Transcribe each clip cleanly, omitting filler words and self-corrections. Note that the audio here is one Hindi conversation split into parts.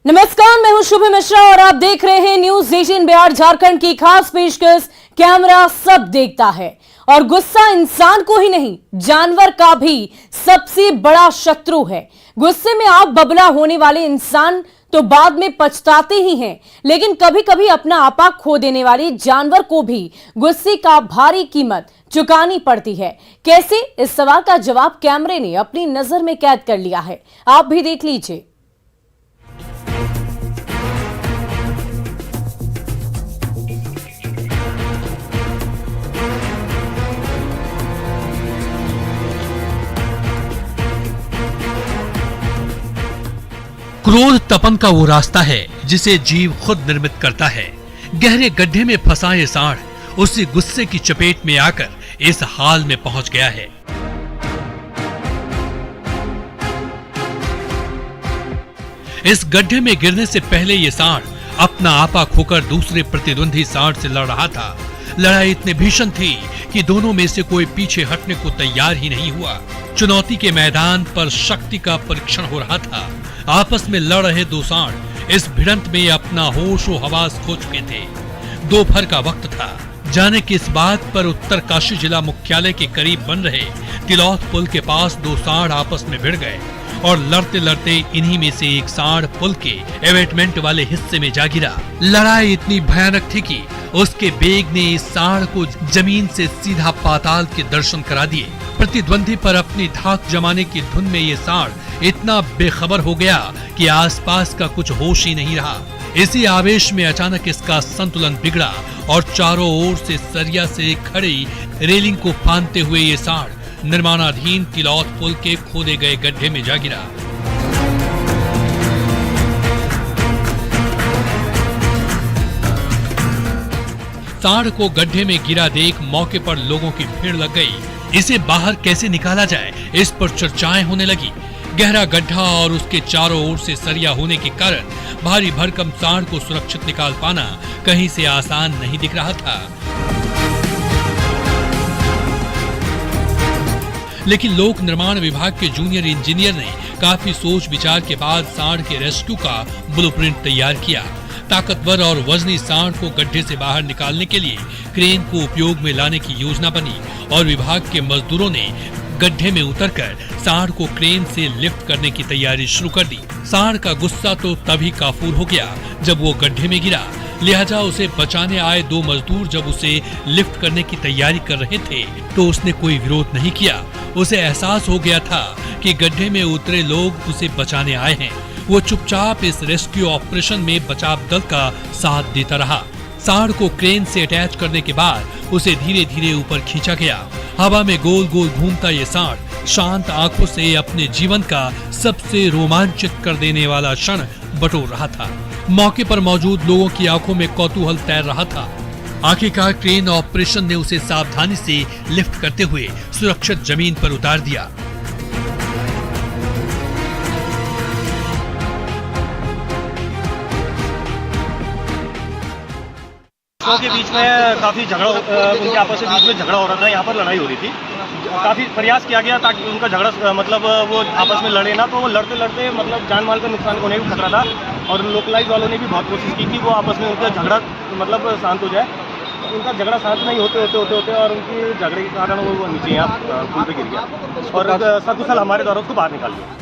नमस्कार, मैं हूं शुभ मिश्रा और आप देख रहे हैं न्यूज 18 बिहार झारखंड की खास पेशकश कैमरा सब देखता है। और गुस्सा इंसान को ही नहीं, जानवर का भी सबसे बड़ा शत्रु है। गुस्से में आग बबला होने वाले इंसान तो बाद में पछताते ही हैं, लेकिन कभी कभी अपना आपा खो देने वाले जानवर को भी गुस्से का भारी कीमत चुकानी पड़ती है। कैसे, इस सवाल का जवाब कैमरे ने अपनी नजर में कैद कर लिया है। आप भी देख लीजिए। क्रोध तपन का वो रास्ता है जिसे जीव खुद निर्मित करता है। गहरे गड्ढे में फंसा ये सांड उसी गुस्से की चपेट में आकर इस हाल में पहुंच गया है। इस गड्ढे में गिरने से पहले ये सांड अपना आपा खोकर दूसरे प्रतिद्वंदी सांड से लड़ रहा था। लड़ाई इतनी भीषण थी कि दोनों में से कोई पीछे हटने को तैयार ही नहीं हुआ। चुनौती के मैदान पर शक्ति का परीक्षण हो रहा था। आपस में लड़ रहे दो सांड इस भिड़ंत में अपना होश व हवास खो चुके थे। दोपहर का वक्त था। जाने कि इस बात पर उत्तरकाशी जिला मुख्यालय के करीब बन रहे तिलौथ पुल के पास दो सांड आपस में भिड़ गए और लड़ते लड़ते इन्हीं में से एक सांड पुल के एवेटमेंट वाले हिस्से में जा गिरा। लड़ाई इतनी भयानक थी कि उसके बेग ने इस सांड को जमीन से सीधा पाताल के दर्शन करा दिए। प्रतिद्वंदी पर अपनी धाक जमाने की धुन में ये सांड इतना बेखबर हो गया कि आसपास का कुछ होश ही नहीं रहा। इसी आवेश में अचानक इसका संतुलन बिगड़ा और चारों ओर से सरिया से खड़ी रेलिंग को फांदते हुए ये सांड निर्माणाधीन तिलौथ पुल के खोदे गए गड्ढे में जा गिरा। सांड को गड्ढे में गिरा देख मौके पर लोगों की भीड़ लग गई। इसे बाहर कैसे निकाला जाए, इस पर चर्चाएं होने लगी। गहरा गड्ढा और उसके चारों ओर से सरिया होने के कारण भारी भरकम सांड को सुरक्षित निकाल पाना कहीं से आसान नहीं दिख रहा था। लेकिन लोक निर्माण विभाग के जूनियर इंजीनियर ने काफी सोच विचार के बाद सांड के रेस्क्यू का ब्लूप्रिंट तैयार किया। ताकतवर और वजनी सांड को गड्ढे से बाहर निकालने के लिए क्रेन को उपयोग में लाने की योजना बनी और विभाग के मजदूरों ने गड्ढे में उतरकर सांड को क्रेन से लिफ्ट करने की तैयारी शुरू कर दी। सांड का गुस्सा तो तभी काफूर हो गया जब वो गड्ढे में गिरा। लिहाजा उसे बचाने आए दो मजदूर जब उसे लिफ्ट करने की तैयारी कर रहे थे तो उसने कोई विरोध नहीं किया। उसे एहसास हो गया था कि गड्ढे में उतरे लोग उसे बचाने आए हैं। वो चुपचाप इस रेस्क्यू ऑपरेशन में बचाव दल का साथ देता रहा। सांड को क्रेन से अटैच करने के बाद उसे धीरे धीरे ऊपर खींचा गया। हवा में गोल गोल घूमता ये सांड शांत आंखों से अपने जीवन का सबसे रोमांचित कर देने वाला क्षण बटोर रहा था। मौके पर मौजूद लोगों की आंखों में कौतूहल तैर रहा था। आखिरकार क्रेन ऑपरेशन ने उसे सावधानी से लिफ्ट करते हुए सुरक्षित जमीन पर उतार दिया। के बीच में काफ़ी झगड़ा, उनके आपस में बीच में झगड़ा हो रहा था। यहाँ पर लड़ाई हो रही थी। काफ़ी प्रयास किया गया ताकि उनका झगड़ा मतलब वो आपस में लड़े ना, तो वो लड़ते लड़ते मतलब जान माल का नुकसान होने का खतरा था। और लोकलाइज वालों ने भी बहुत कोशिश की कि वो आपस में उनका झगड़ा मतलब शांत हो जाए। उनका झगड़ा शांत नहीं होते और उनकी झगड़े के कारण वो नीचे यहाँ पुल पे गिर गया और सकुशल हमारे द्वारा उसको बाहर निकाल दिया।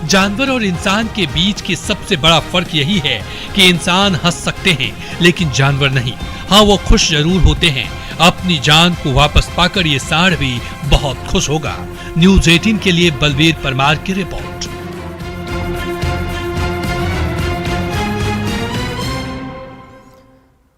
जानवर और इंसान के बीच के सबसे बड़ा फर्क यही है कि इंसान हंस सकते हैं लेकिन जानवर नहीं। हाँ, वो खुश जरूर होते हैं। अपनी जान को वापस पाकर ये सांड भी बहुत खुश होगा। न्यूज 18 के लिए बलवीर परमार की रिपोर्ट।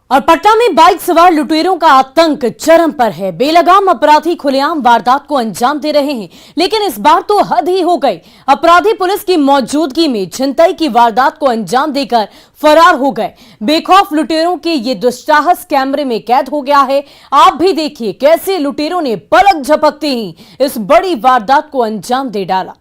और पटना में बाइक सवार लुटेरों का आतंक चरम पर है। बेलगाम अपराधी खुलेआम वारदात को अंजाम दे रहे हैं, लेकिन इस बार तो हद ही हो गई। अपराधी पुलिस की मौजूदगी में छिनतई की वारदात को अंजाम देकर फरार हो गए। बेखौफ लुटेरों के ये दुस्साहस कैमरे में कैद हो गया है। आप भी देखिए कैसे लुटेरों ने पलक झपकते ही इस बड़ी वारदात को अंजाम दे डाला।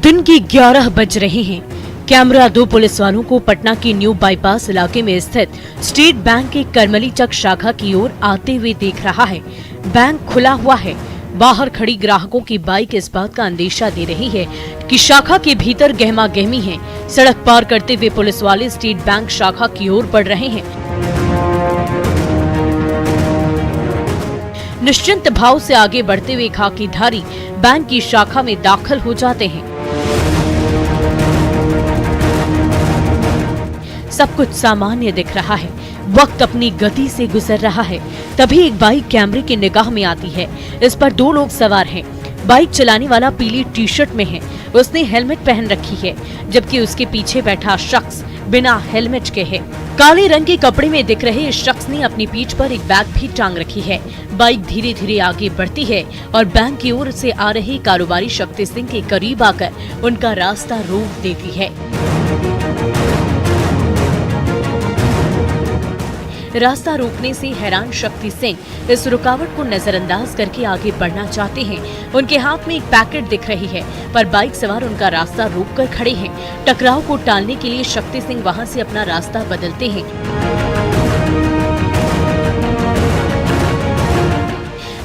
दिन की 11 बज रहे हैं। कैमरा 2 पुलिस वालों को पटना की न्यू बाईपास इलाके में स्थित स्टेट बैंक के करमली चक शाखा की ओर आते हुए देख रहा है। बैंक खुला हुआ है। बाहर खड़ी ग्राहकों की बाइक इस बात का अंदेशा दे रही है कि शाखा के भीतर गहमा गहमी है। सड़क पार करते हुए पुलिस वाले स्टेट बैंक शाखा की ओर बढ़ रहे हैं। निश्चिंत भाव से आगे बढ़ते हुए खाकीधारी बैंक की शाखा में दाखिल हो जाते हैं। सब कुछ सामान्य दिख रहा है। वक्त अपनी गति से गुजर रहा है। तभी एक बाइक कैमरे की निगाह में आती है। इस पर 2 लोग सवार हैं। बाइक चलाने वाला पीली टी-शर्ट में है। उसने हेलमेट पहन रखी है, जबकि उसके पीछे बैठा शख्स बिना हेलमेट के है। काले रंग के कपड़े में दिख रहे इस शख्स ने अपनी पीठ पर एक बैग भी टांग रखी है। बाइक धीरे धीरे आगे बढ़ती है और बैंक की ओर से आ रहे कारोबारी शक्ति सिंह के करीब आकर उनका रास्ता रोक देती है। रास्ता रोकने से हैरान शक्ति सिंह इस रुकावट को नजरअंदाज करके आगे बढ़ना चाहते हैं। उनके हाथ में एक पैकेट दिख रही है, पर बाइक सवार उनका रास्ता रोककर खड़े हैं। टकराव को टालने के लिए शक्ति सिंह वहां से अपना रास्ता बदलते हैं,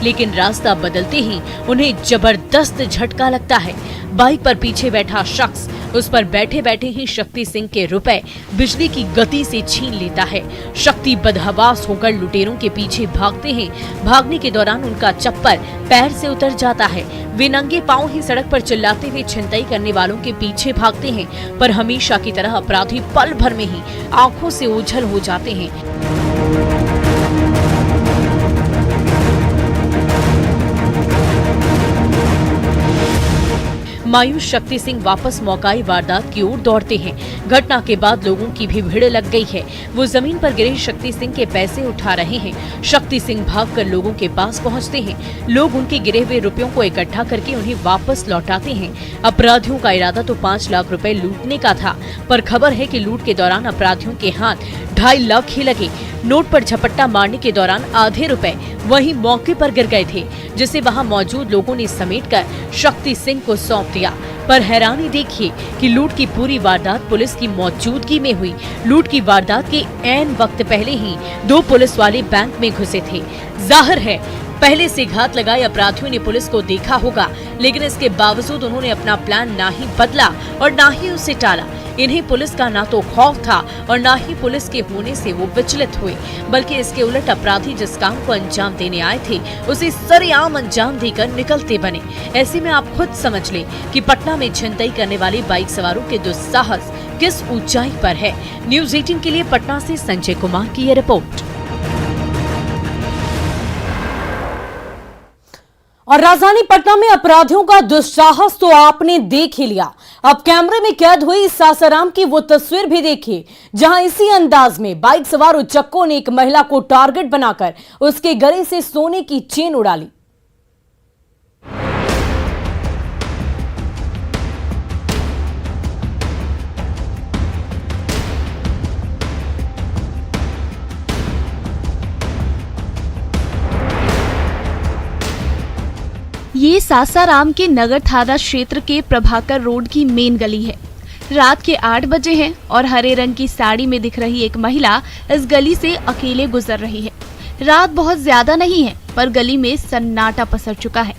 लेकिन रास्ता बदलते ही उन्हें जबरदस्त झटका लगता है। बाइक पर पीछे बैठा शख्स उस पर बैठे बैठे ही शक्ति सिंह के रुपए बिजली की गति से छीन लेता है। शक्ति बदहवास होकर लुटेरों के पीछे भागते हैं। भागने के दौरान उनका चप्पल पैर से उतर जाता है। वे नंगे पांव ही सड़क पर चिल्लाते हुए छिनताई करने वालों के पीछे भागते हैं, पर हमेशा की तरह अपराधी पल भर में ही आंखों से ओझल हो जाते हैं। मायूस शक्ति सिंह वापस मौकाई वारदात की ओर दौड़ते हैं। घटना के बाद लोगों की भी भीड़ लग गई है। वो जमीन पर गिरे शक्ति सिंह के पैसे उठा रहे हैं। शक्ति सिंह भागकर लोगों के पास पहुंचते हैं। लोग उनके गिरे हुए रुपयों को इकट्ठा करके उन्हें वापस लौटाते हैं। अपराधियों का इरादा तो 5 लाख रुपए लूटने का था, पर खबर है कि लूट के दौरान अपराधियों के हाथ 2.5 लाख ही लगे। नोट पर झपट्टा मारने के दौरान आधे रुपए वहीं मौके पर गिर गए थे, जिसे वहां मौजूद लोगों ने समेटकर शक्ति सिंह को सौंप दिया। पर हैरानी देखिए कि लूट की पूरी वारदात पुलिस की मौजूदगी में हुई। लूट की वारदात के ऐन वक्त पहले ही 2 पुलिस वाले बैंक में घुसे थे। जाहिर है पहले से घात लगाए अपराधियों ने पुलिस को देखा होगा, लेकिन इसके बावजूद उन्होंने अपना प्लान ना ही बदला और ना ही उसे टाला। इन्हें पुलिस का ना तो खौफ था और ना ही पुलिस के होने से वो विचलित हुए, बल्कि इसके उलट अपराधी जिस काम को अंजाम देने आए थे उसे सरेआम अंजाम देकर निकलते बने। ऐसे में आप खुद समझ लें कि पटना में छिनताई करने वाले बाइक सवारों के दुस्साहस किस ऊंचाई पर है। न्यूज़ 18 के लिए पटना से संजय कुमार की ये रिपोर्ट। और राजधानी पटना में अपराधियों का दुस्साहस तो आपने देख ही लिया। अब कैमरे में कैद हुई सासाराम की वो तस्वीर भी देखिए, जहां इसी अंदाज में बाइक सवार उचक्कों ने एक महिला को टारगेट बनाकर उसके गले से सोने की चेन उड़ा ली। ये सासाराम के नगर थाना क्षेत्र के प्रभाकर रोड की मेन गली है। रात के 8 बजे हैं और हरे रंग की साड़ी में दिख रही एक महिला इस गली से अकेले गुजर रही है। रात बहुत ज्यादा नहीं है, पर गली में सन्नाटा पसर चुका है।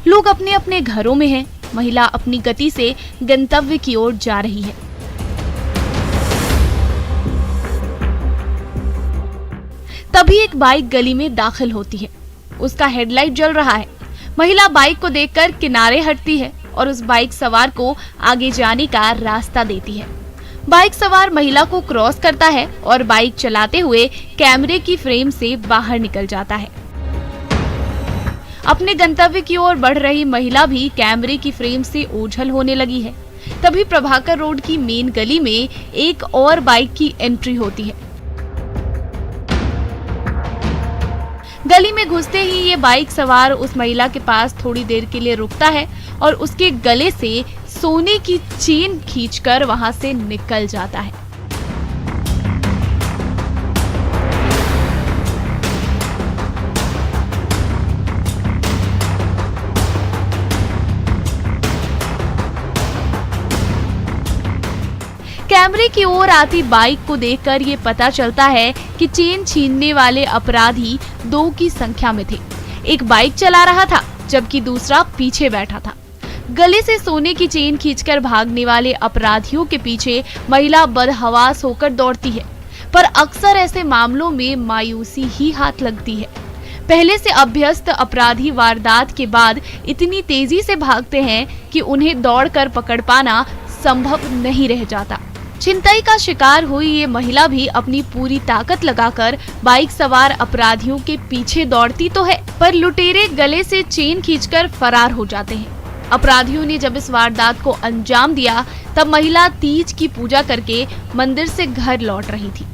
लोग अपने अपने घरों में हैं। महिला अपनी गति से गंतव्य की ओर जा रही है। तभी एक बाइक गली में दाखिल होती है। उसका हेडलाइट जल रहा है। महिला बाइक को देखकर किनारे हटती है और उस बाइक सवार को आगे जाने का रास्ता देती है। बाइक सवार महिला को क्रॉस करता है और बाइक चलाते हुए कैमरे की फ्रेम से बाहर निकल जाता है। अपने गंतव्य की ओर बढ़ रही महिला भी कैमरे की फ्रेम से ओझल होने लगी है। तभी प्रभाकर रोड की मेन गली में एक और बाइक की एंट्री होती है। गली में घुसते ही ये बाइक सवार उस महिला के पास थोड़ी देर के लिए रुकता है और उसके गले से सोने की चेन खींचकर वहां से निकल जाता है। कैमरे की ओर आती बाइक को देखकर ये पता चलता है कि चेन छीनने वाले अपराधी 2 की संख्या में थे। एक बाइक चला रहा था जबकि दूसरा पीछे बैठा था। गले से सोने की चेन खींचकर भागने वाले अपराधियों के पीछे महिला बदहवास होकर दौड़ती है, पर अक्सर ऐसे मामलों में मायूसी ही हाथ लगती है। पहले से अभ्यस्त अपराधी वारदात के बाद इतनी तेजी से भागते हैं कि उन्हें दौड़कर पकड़ पाना संभव नहीं रह जाता। छिनतई का शिकार हुई ये महिला भी अपनी पूरी ताकत लगाकर बाइक सवार अपराधियों के पीछे दौड़ती तो है, पर लुटेरे गले से चेन खींचकर फरार हो जाते हैं। अपराधियों ने जब इस वारदात को अंजाम दिया तब महिला तीज की पूजा करके मंदिर से घर लौट रही थी।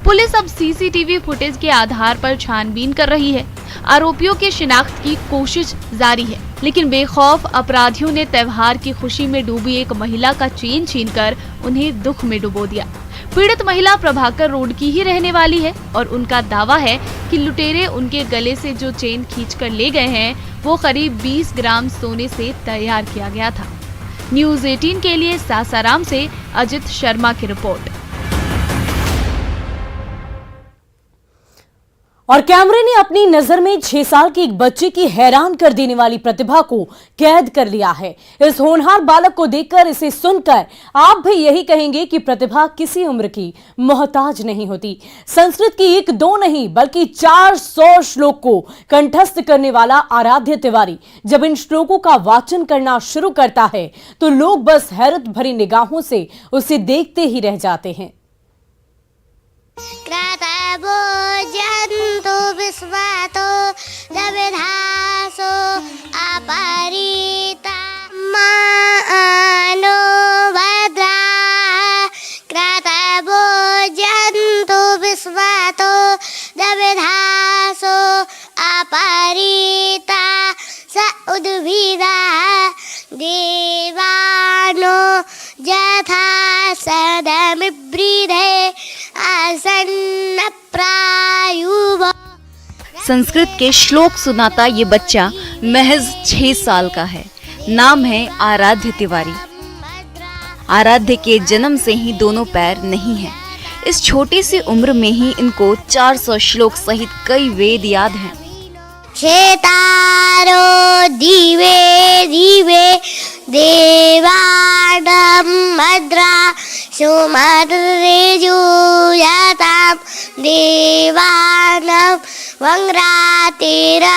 पुलिस अब सीसीटीवी फुटेज के आधार पर छानबीन कर रही है। आरोपियों की शिनाख्त की कोशिश जारी है, लेकिन बेखौफ अपराधियों ने त्योहार की खुशी में डूबी एक महिला का चेन छीनकर उन्हें दुख में डुबो दिया। पीड़ित महिला प्रभाकर रोड की ही रहने वाली है और उनका दावा है कि लुटेरे उनके गले से जो चेन खींचकर ले गए हैं वो करीब 20 ग्राम सोने से तैयार किया गया था। न्यूज़ 18 के लिए सासाराम से अजित शर्मा की रिपोर्ट। और कैमरे ने अपनी नजर में 6 साल के एक बच्चे की हैरान कर देने वाली प्रतिभा को कैद कर लिया है। इस होनहार बालक को देखकर, इसे सुनकर आप भी यही कहेंगे कि प्रतिभा किसी उम्र की मोहताज नहीं होती। संस्कृत की 1-2 नहीं बल्कि 400 श्लोक को कंठस्थ करने वाला आराध्य तिवारी जब इन श्लोकों का वाचन करना शुरू करता है तो लोग बस हैरत भरी निगाहों से उसे देखते ही रह जाते हैं। जंतु विस्वातो जविधासो अपरिता मानो भद्रा क्रतवो जंतु विस्वातो जविधासो अपरिता स उद्भिदा देवानो यथा सदमिब्रीधे आसन्न प्रायुव। संस्कृत के श्लोक सुनाता ये बच्चा महज 6 साल का है। नाम है आराध्य तिवारी। आराध्य के जन्म से ही दोनों पैर नहीं हैं। इस छोटी सी उम्र में ही इनको 400 श्लोक सहित कई वेद याद हैं। क्षेतारो दिवे दिवे देवाडम भद्रा सुमद्रेजुयतां देवानां वंग्रातिरभिनो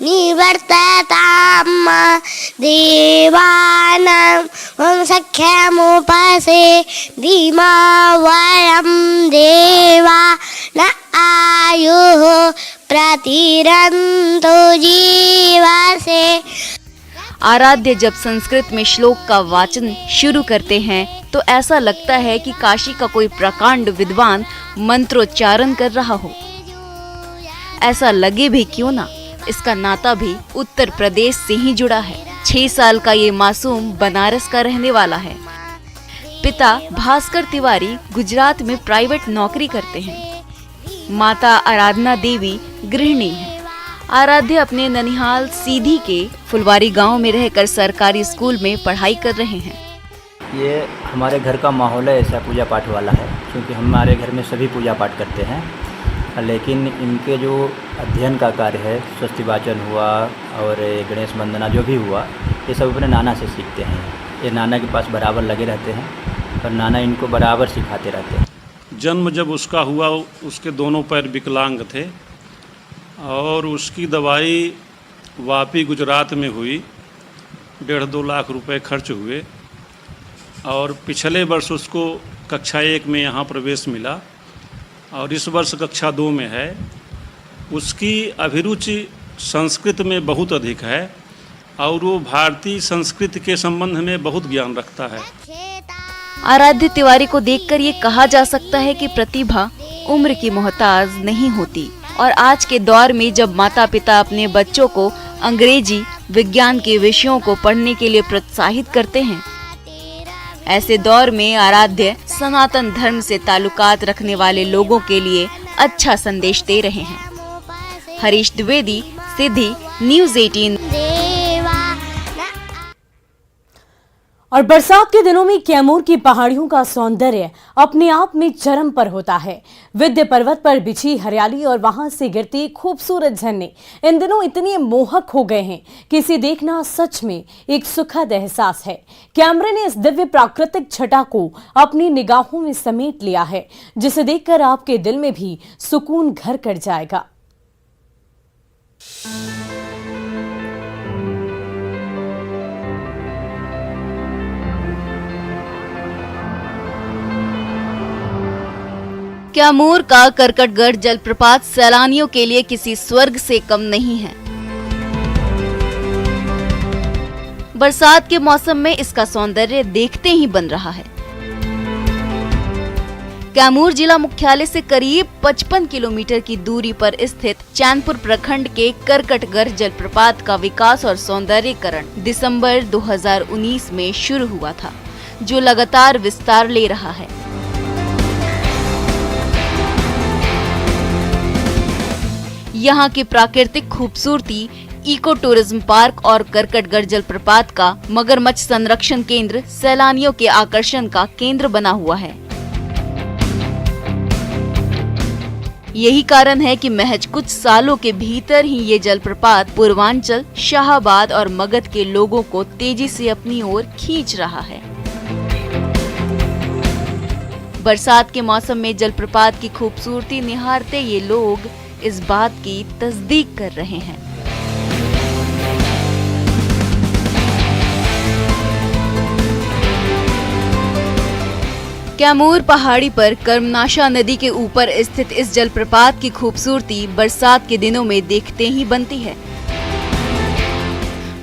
निवर्ततां देवानां वंसख्यमुपसे धीमा वयं देवा न आयुः प्रतिरंतो जीवसे। आराध्य जब संस्कृत में श्लोक का वाचन शुरू करते हैं तो ऐसा लगता है कि काशी का कोई प्रकांड विद्वान मंत्रोच्चारण कर रहा हो। ऐसा लगे भी क्यों ना, इसका नाता भी उत्तर प्रदेश से ही जुड़ा है। 6 साल का ये मासूम बनारस का रहने वाला है। पिता भास्कर तिवारी गुजरात में प्राइवेट नौकरी करते हैं। माता आराधना देवी गृहिणी है। आराध्य अपने ननिहाल सीधी के फुलवारी गांव में रहकर सरकारी स्कूल में पढ़ाई कर रहे हैं। ये हमारे घर का माहौल है, ऐसा पूजा पाठ वाला है, क्योंकि हमारे घर में सभी पूजा पाठ करते हैं। लेकिन इनके जो अध्ययन का कार्य है, स्वस्ति वाचन हुआ और गणेश वंदना जो भी हुआ, ये सब अपने नाना से सीखते हैं। ये नाना के पास बराबर लगे रहते हैं और नाना इनको बराबर सिखाते रहते हैं। जन्म जब उसका हुआ उसके दोनों पैर विकलांग थे और उसकी दवाई वापी गुजरात में हुई। 1.5-2 लाख रुपए खर्च हुए और पिछले वर्ष उसको कक्षा 1 में यहाँ प्रवेश मिला और इस वर्ष कक्षा 2 में है। उसकी अभिरुचि संस्कृत में बहुत अधिक है और वो भारतीय संस्कृति के संबंध में बहुत ज्ञान रखता है। आराध्य तिवारी को देखकर ये कहा जा सकता है कि प्रतिभा उम्र की मोहताज नहीं होती। और आज के दौर में जब माता पिता अपने बच्चों को अंग्रेजी विज्ञान के विषयों को पढ़ने के लिए प्रोत्साहित करते हैं, ऐसे दौर में आराध्य सनातन धर्म से ताल्लुकात रखने वाले लोगों के लिए अच्छा संदेश दे रहे हैं। हरीश द्विवेदी, सिद्धि, न्यूज़ 18। और बरसात के दिनों में कैमूर की पहाड़ियों का सौंदर्य अपने आप में चरम पर होता है। विंध्य पर्वत पर बिछी हरियाली और वहां से गिरते खूबसूरत झरने इन दिनों इतने मोहक हो गए हैं कि इसे देखना सच में एक सुखद एहसास है। कैमरे ने इस दिव्य प्राकृतिक छटा को अपनी निगाहों में समेट लिया है, जिसे देखकर आपके दिल में भी सुकून घर कर जाएगा। कैमूर का करकटगढ़ जलप्रपात सैलानियों के लिए किसी स्वर्ग से कम नहीं है। बरसात के मौसम में इसका सौंदर्य देखते ही बन रहा है। कैमूर जिला मुख्यालय से करीब 55 किलोमीटर की दूरी पर स्थित चैनपुर प्रखंड के करकटगढ़ जलप्रपात का विकास और सौंदर्यीकरण दिसंबर 2019 में शुरू हुआ था, जो लगातार विस्तार ले रहा है। यहाँ की प्राकृतिक खूबसूरती, इको टूरिज्म पार्क और करकटगढ़ जलप्रपात का मगरमच्छ संरक्षण केंद्र सैलानियों के आकर्षण का केंद्र बना हुआ है। यही कारण है कि महज कुछ सालों के भीतर ही ये जलप्रपात पूर्वांचल, शाहाबाद और मगध के लोगों को तेजी से अपनी ओर खींच रहा है। बरसात के मौसम में जलप्रपात की खूबसूरती निहारते ये लोग इस बात की तस्दीक कर रहे हैं। कैमूर पहाड़ी पर कर्मनाशा नदी के ऊपर स्थित इस जलप्रपात की खूबसूरती बरसात के दिनों में देखते ही बनती है।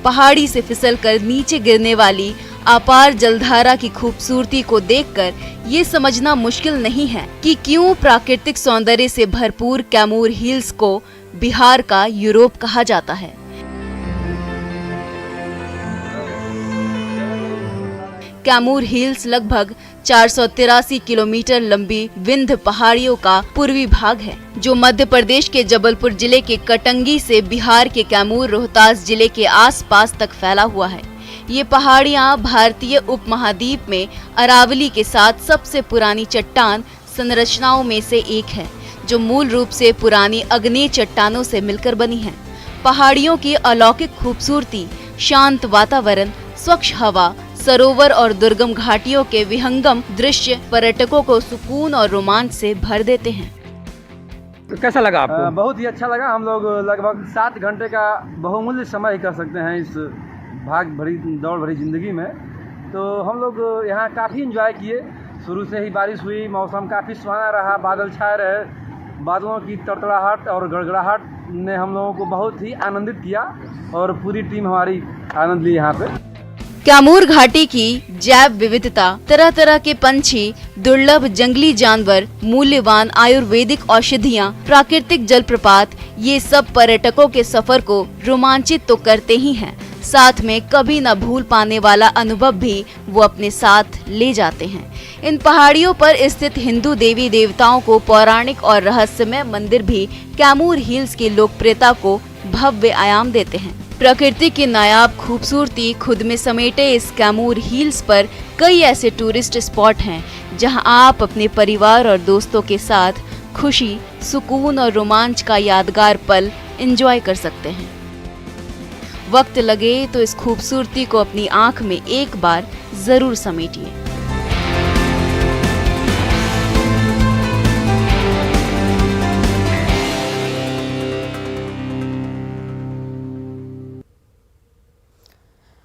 पहाड़ी से फिसलकर नीचे गिरने वाली अपार जलधारा की खूबसूरती को देखकर ये समझना मुश्किल नहीं है कि क्यों प्राकृतिक सौंदर्य से भरपूर कैमूर हिल्स को बिहार का यूरोप कहा जाता है। कैमूर हिल्स लगभग 483 किलोमीटर लंबी विंध्य पहाड़ियों का पूर्वी भाग है, जो मध्य प्रदेश के जबलपुर जिले के कटंगी से बिहार के कैमूर रोहतास जिले के आसपास तक फैला हुआ है। ये पहाड़ियाँ भारतीय उपमहाद्वीप में अरावली के साथ सबसे पुरानी चट्टान संरचनाओं में से एक है, जो मूल रूप से पुरानी अग्नेय चट्टानों से मिलकर बनी है। पहाड़ियों की अलौकिक खूबसूरती, शांत वातावरण, स्वच्छ हवा, सरोवर और दुर्गम घाटियों के विहंगम दृश्य पर्यटकों को सुकून और रोमांच से भर देते हैं। तो कैसा लगा आपको? बहुत ही अच्छा लगा। हम लोग लगभग 7 घंटे का बहुमूल्य समय कर सकते हैं इस भाग भरी दौड़ भरी ज़िंदगी में। तो हम लोग यहाँ काफ़ी एंजॉय किए। शुरू से ही बारिश हुई, मौसम काफ़ी सुहाना रहा, बादल छाए रहे। बादलों की तड़तड़ाहट और गड़गड़ाहट ने हम लोगों को बहुत ही आनंदित किया और पूरी टीम हमारी आनंद ली यहाँ पे। कैमूर घाटी की जैव विविधता, तरह तरह के पंछी, दुर्लभ जंगली जानवर, मूल्यवान आयुर्वेदिक औषधियाँ, प्राकृतिक जलप्रपात, ये सब पर्यटकों के सफर को रोमांचित तो करते ही हैं, साथ में कभी न भूल पाने वाला अनुभव भी वो अपने साथ ले जाते हैं। इन पहाड़ियों पर स्थित हिंदू देवी देवताओं को पौराणिक और रहस्यमय मंदिर भी कैमूर हिल्स की लोकप्रियता को भव्य आयाम देते हैं। प्रकृति की नायाब खूबसूरती खुद में समेटे इस कैमूर हिल्स पर कई ऐसे टूरिस्ट स्पॉट हैं जहां आप अपने परिवार और दोस्तों के साथ खुशी, सुकून और रोमांच का यादगार पल एंजॉय कर सकते हैं। वक्त लगे तो इस खूबसूरती को अपनी आंख में एक बार जरूर समेटिए।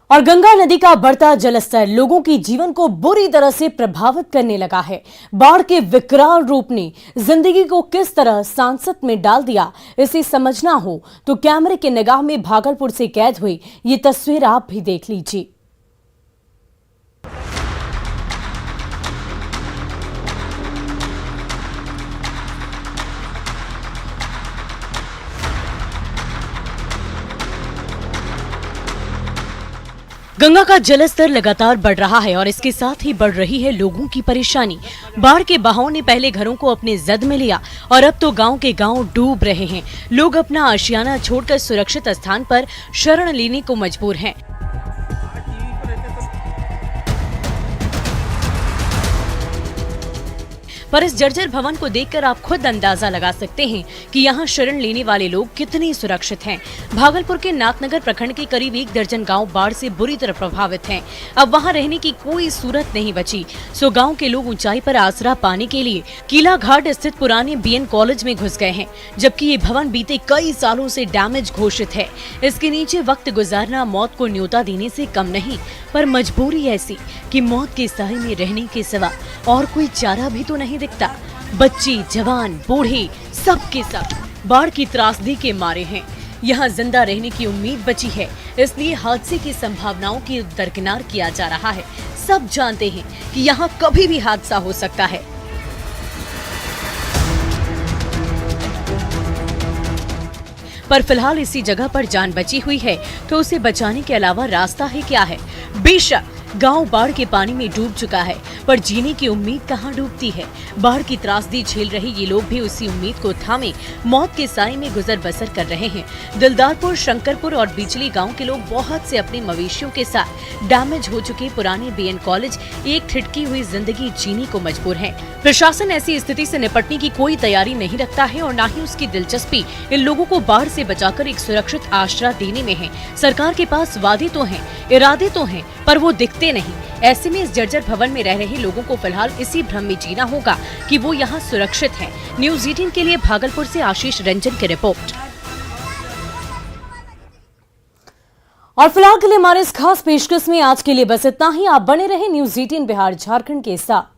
और गंगा नदी का बढ़ता जलस्तर लोगों की जीवन को बुरी तरह से प्रभावित करने लगा है। बाढ़ के विकराल रूप ने जिंदगी को किस तरह सांसत में डाल दिया, इसे समझना हो तो कैमरे की निगाह में भागलपुर से कैद हुई ये तस्वीर आप भी देख लीजिए। गंगा का जलस्तर लगातार बढ़ रहा है और इसके साथ ही बढ़ रही है लोगों की परेशानी। बाढ़ के बहाव ने पहले घरों को अपने जद में लिया और अब तो गांव के गांव डूब रहे हैं। लोग अपना आशियाना छोड़कर सुरक्षित स्थान पर शरण लेने को मजबूर हैं। पर इस जर्जर भवन को देखकर आप खुद अंदाजा लगा सकते हैं कि यहाँ शरण लेने वाले लोग कितने सुरक्षित हैं। भागलपुर के नाथनगर प्रखंड के करीब 1 दर्जन गांव बाढ़ से बुरी तरह प्रभावित हैं। अब वहाँ रहने की कोई सूरत नहीं बची। सो गांव के लोग ऊंचाई पर आसरा पाने के लिए किला घाट स्थित पुराने बीएन कॉलेज में घुस गए हैं, जबकि ये भवन बीते कई सालों से डैमेज घोषित है। इसके नीचे वक्त गुजारना मौत को न्योता देने से कम नहीं, पर मजबूरी ऐसी कि मौत के साए में रहने के सिवा और कोई चारा भी तो नहीं दिखता। बच्चे, जवान, बूढ़े सब के सब बाढ़ की त्रासदी के मारे हैं। यहाँ जिंदा रहने की उम्मीद बची है, इसलिए हादसे की संभावनाओं की दरकिनार किया जा रहा है। सब जानते हैं कि यहाँ कभी भी हादसा हो सकता है। पर फिलहाल इसी जगह पर जान बची हुई है तो उसे बचाने के अलावा रास्ता ही क्या है। बेशक गांव बाढ़ के पानी में डूब चुका है, पर जीने की उम्मीद कहां डूबती है। बाढ़ की त्रासदी झेल रहे ये लोग भी उसी उम्मीद को थामे मौत के साए में गुजर बसर कर रहे हैं। दिलदारपुर, शंकरपुर और बिजली गांव के लोग बहुत से अपने मवेशियों के साथ डैमेज हो चुके पुराने बीएन कॉलेज एक ठिठकी हुई जिंदगी जीने को मजबूर है। प्रशासन ऐसी स्थिति से निपटने की कोई तैयारी नहीं रखता है और न ही उसकी दिलचस्पी इन लोगों को बाढ़ से बचाकर एक सुरक्षित आश्रय देने में है। सरकार के पास वादे तो हैं, इरादे तो हैं, पर वो दिखते नहीं। ऐसे में इस जर्जर भवन में रह रहे लोगों को फिलहाल इसी भ्रम में जीना होगा कि वो यहाँ सुरक्षित हैं। न्यूज़ 18 के लिए भागलपुर से आशीष रंजन की रिपोर्ट। और फिलहाल के लिए हमारे इस खास पेशकश में आज के लिए बस इतना ही। आप बने रहे न्यूज़ 18 बिहार झारखंड के साथ।